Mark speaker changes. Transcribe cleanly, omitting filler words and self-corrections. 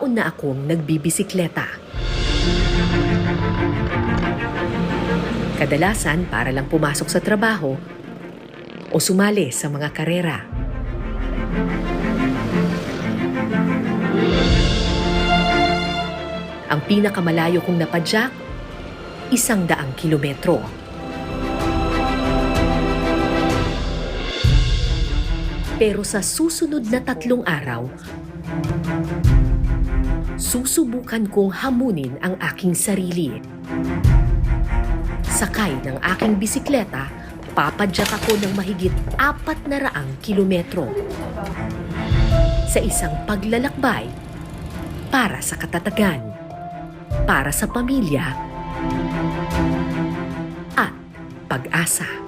Speaker 1: taon na akong nagbibisikleta. Kadalasan para lang pumasok sa trabaho o sumali sa mga karera. Ang pinakamalayo kong napadyak, 100 kilometro. Pero sa susunod na 3 araw, susubukan kong hamunin ang aking sarili. Sakay ng aking bisikleta, papadyak ako ng mahigit 400 kilometro. Sa isang paglalakbay para sa katatagan, para sa pamilya at pag-asa.